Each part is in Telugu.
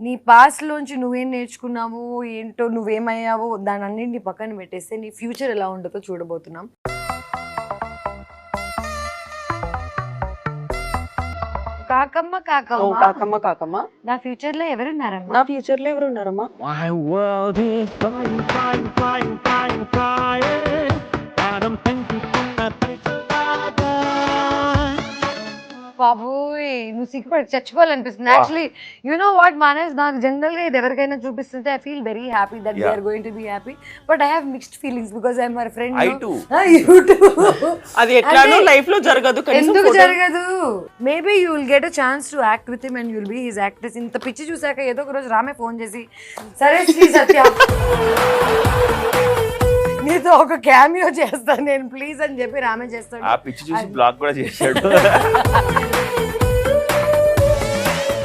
నీ పాస్ట్ లోంచి నువ్వేం నేర్చుకున్నావు ఏంటో నువ్వేమయ్యావో దాని అన్నింటినీ పక్కన పెట్టేస్తే నీ ఫ్యూచర్ ఎలా ఉంటుందో చూడబోతున్నాం. కాకమ్మ కాకమ్మ కాకమ్మ కాకమ్మ నా ఫ్యూచర్ లో ఎవరున్నారమ్మా? నా ఫ్యూచర్ లో ఎవరు ఉన్నారమ్మా? My world is flying, flying, flying, flying, flying. Adam thank you for nothing. బాబోయ్ నువ్వు సిగ్గుపడి చచ్చిపోవాలనిపిస్తుంది. Actually you know what Manas, నాకు జనరల్ గా ఇది ఎవరికైనా చూపిస్తుంటే I feel very happy that they are going to be happy, but I have mixed feelings because I am my friend. I too. You too. అది ఎట్లానో లైఫ్ లో జరగదు. ఎందుకు జరగదు? Maybe you will get a chance to act with him and you will be his actress. ఇంత పిచ్చి చూసాక ఏదో ఒక రోజు రామే ఫోన్ చేసి సరే శ్రీ సత్య నీతో ఒక క్యామియో చేస్తాను నేను ప్లీజ్ అని చెప్పి రామే చేస్తాడు. ఆ పిచ్చి చూసి బ్లాగ్ కూడా చేశాడు.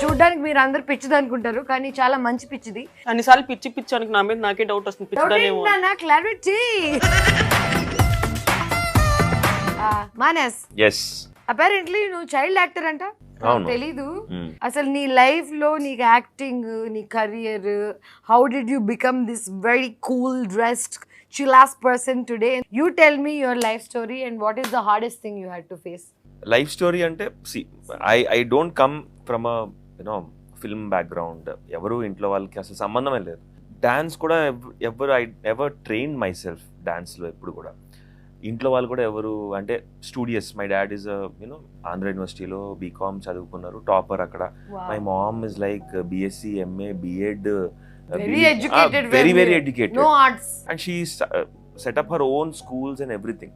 చూడ్డానికి మీరు అందరు పిచ్చిది అనుకుంటారు కానీ చాలా మంచి పిచ్చిది. అన్నిసార్లు పిచ్చి పిచ్చి అనుకు నా మీద నాకే డౌట్ వస్తుంది. పిచ్చిదానేమో క్లారిటీ. మానస్ Yes. అపారెంట్లీ నువ్వు చైల్డ్ యాక్టర్ అంట, అవును. తెలీదు. అసలు నీ లైఫ్ లో నీకు యాక్టింగ్, నీ career, how did you become this very cool dressed chillass person today? You tell me your life story and what is the hardest thing you had to face? Life story అంటే I don't come from a film background. ఎవరు ఇంట్లో వాళ్ళకి అసలు సంబంధమే లేదు. డాన్స్ కూడా I ever train myself డాన్స్లో ఎప్పుడు కూడా. ఇంట్లో వాళ్ళు కూడా ఎవరు అంటే studious. My dad is Andhra యూనివర్సిటీలో బీకామ్ చదువుకున్నారు, టాపర్ అక్కడ. My mom is like BSc, MA, BEd, Very educated, very very educated, no arts, and she set up her own schools and everything.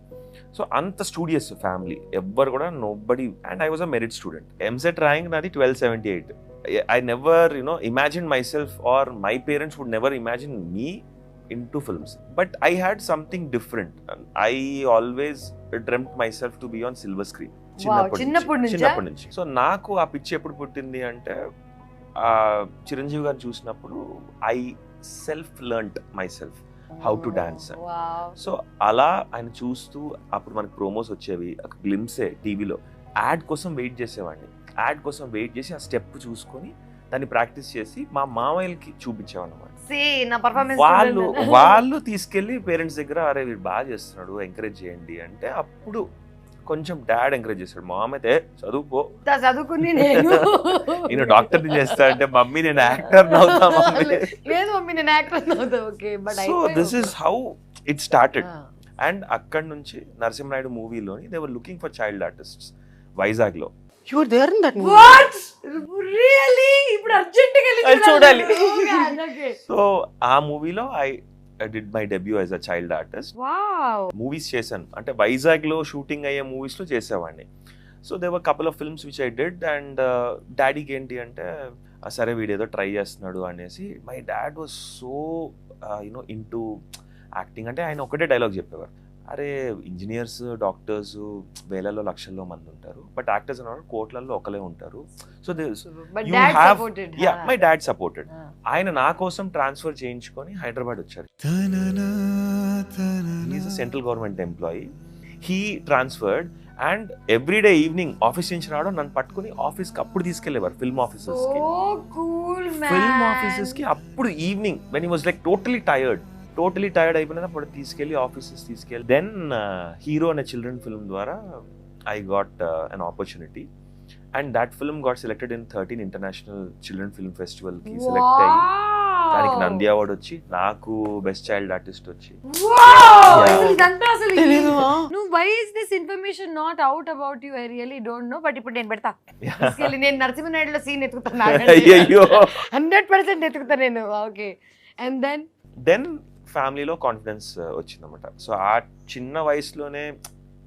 So anta studious family evver kuda nobody, and I was a merit student. MSET rank nadi 1278. I never imagined myself, or my parents would never imagine me into films, but I had something different. I always dreamt myself to be on silver screen. చిన్నప్పటి నుంచి. సో నాకు ఆ పిచ్చి ఎప్పుడు పుట్టింది అంటే చిరంజీవి గారు చూసినప్పుడు I self learned my self how to dance. So అలా ఆయన చూస్తూ అప్పుడు మనకు ప్రోమోస్ వచ్చేవి, ఒక గ్లిమ్సే టీవీలో. యాడ్ కోసం వెయిట్ చేసేవాడిని. యాడ్ కోసం వెయిట్ చేసి ఆ స్టెప్ చూసుకొని దాన్ని ప్రాక్టీస్ చేసి మా మామయ్యలకి చూపించేవాళ్ళమాట. వాళ్ళు తీసుకెళ్లి పేరెంట్స్ దగ్గర అరే వీడు బాగా చేస్తున్నాడు ఎంకరేజ్ చేయండి అంటే అప్పుడు కొంచెం డాడ్ ఎంకరేజ్ చేస్తాడు. మామ అయితే చదువుకుని నేను డాక్టర్ చేస్తా అంటే మమ్మీ నేను యాక్టర్ అవుతా. So this is how it started. And అక్కడ నుంచి నరసింహనాయుడు మూవీలోని they were looking for child artists Vizag లో. You were there in that movie? What? Really? ఇప్పుడు అర్జెంట్ గా చూడాలి. సో ఆ మూవీలో I did my debut as a child artist. Wow. Movies చేశాను అంటే వైజాగ్ లో షూటింగ్ అయ్యే మూవీస్ లో చేసేవాడిని. So they were couple of films which I did. And డాడీకి ఏంటి అంటే సరే వీడేదో ట్రై చేస్తున్నాడు అనేసి. My dad was so into acting. అంటే ఆయన ఒకటే డైలాగ్ చెప్పేవారు, అరే ఇంజనీర్స్, డాక్టర్స్ వేలలో లక్షల్లో మంది ఉంటారు, బట్ యాక్టర్స్ అన్నారు కోట్లలో ఒకలే ఉంటారు. So my dad supported. ఆయన నా కోసం ట్రాన్స్ఫర్ చేయించుకొని హైదరాబాద్ వచ్చారు. Central government employee. He transferred and everyday evening office నుంచి రావడం నన్ను పట్టుకుని ఆఫీస్ కి అప్పుడు తీసుకెళ్లేవారు. ఫిల్మ్ ఆఫీసర్స్ కి, ఫిల్మ్ ఆఫీసర్స్ కి అప్పుడు evening when he was like totally tired అయిపోయినా అప్పుడు తీసుకెళ్ళి ఆఫీసెస్ తీసుకెళ్ళి. దెన్ హీరో అనే చిల్డ్రన్ ఫిల్మ్ ద్వారా I got an opportunity and that film got selected in 13 international children film festival కి సెలెక్ట్ అయ్యి దానికి నంది అవార్డ్ వచ్చి నాకు బెస్ట్ చైల్డ్ ఆర్టిస్ట్ వచ్చి. Why is this information not out about you? I really don't know. But ఇప్పుడు నేను పెడతా. నేను నరసింహనాయుడులో సీన్ ఎత్తుకుతాను. 100% ఎత్తుకుతా నేను. ఓకే. అండ్ దెన్ ఫ్యామిలీలో కాన్ఫిడెన్స్ వచ్చిందన్నమాట. సో ఆ చిన్న వయసులోనే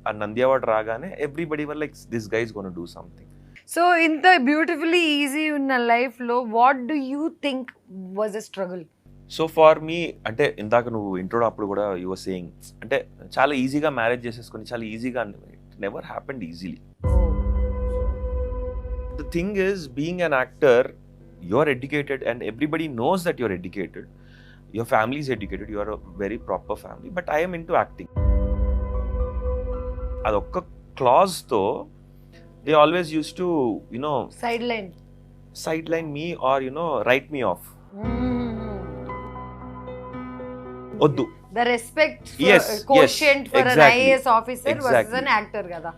ఆ నంది అవార్డ్ రాగానే everybody were like this guy is gonna do something. So ఇంత బ్యూటిఫుల్లీ ఈజీ ఉన్న లైఫ్ లో what do you think was a struggle? So for me అంటే ఇందాక నువ్వు ఇంట్రో అప్పుడు కూడా యు వర్ సేయింగ్ అంటే చాలా ఈజీగా మ్యారేజ్ చేసేసుకొని చాలా ఈజీగా, it never happened easily. The thing is being an actor, you are educated and everybody knows that you are educated. Your family is educated, you are a very proper family, but I am into acting. అదొక్క క్లాజ్తో they always used to, Sideline. sideline me or, write me off. Oddu. The respect for, Yes, quotient for exactly. an IAS officer versus Exactly. an actor కదా.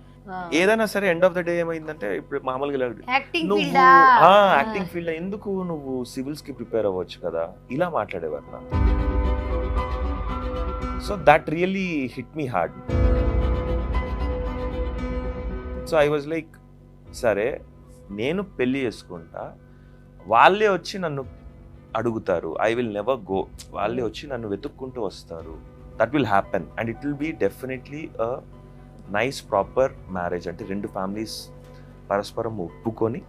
ఏదైనా సరే ఎండ్ ఆఫ్ ద డే ఏమైందంటే ఇప్పుడు మామూలుగా ఇలా యాక్టింగ్ నువ్వు ఫీల్డా? యాక్టింగ్ ఫీల్డ్ ఎందుకు నువ్వు సివిల్స్ కి ప్రిపేర్ అవ్వచ్చు కదా, ఇలా మాట్లాడేవారు నా. So that really hit me hard. So I was like, సరే నేను పెళ్లి చేసుకుంటా, వాళ్ళే వచ్చి నన్ను అడుగుతారు, ఐ విల్ నెవర్ గో, వాళ్ళే వచ్చి నన్ను వెతుక్కుంటూ వస్తారు, that will happen and it will be definitely a nice proper marriage. అంటే రెండు ఫ్యామిలీస్ పరస్పరం ఒప్పుకొని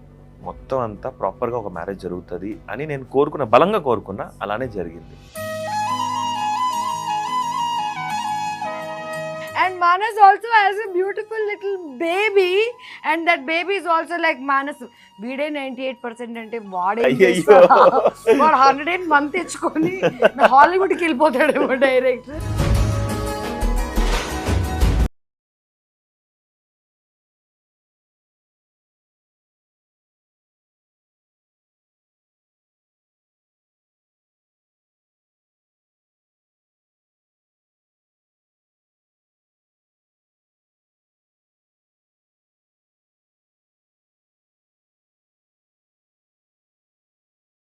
మొత్తం అంతా ప్రాపర్గా ఒక మ్యారేజ్ జరుగుతుంది అని నేను బలంగా కోరుకున్నా, అలానే జరిగింది. And Manas also has a beautiful little baby, and that baby is also like Manas. వీడే 98% అంటే వాడే అయ్యయ్యో. వాడు 101 తెచ్చుకొని హాలీవుడ్కి వెళ్ళిపోతాడేమో డైరెక్ట్.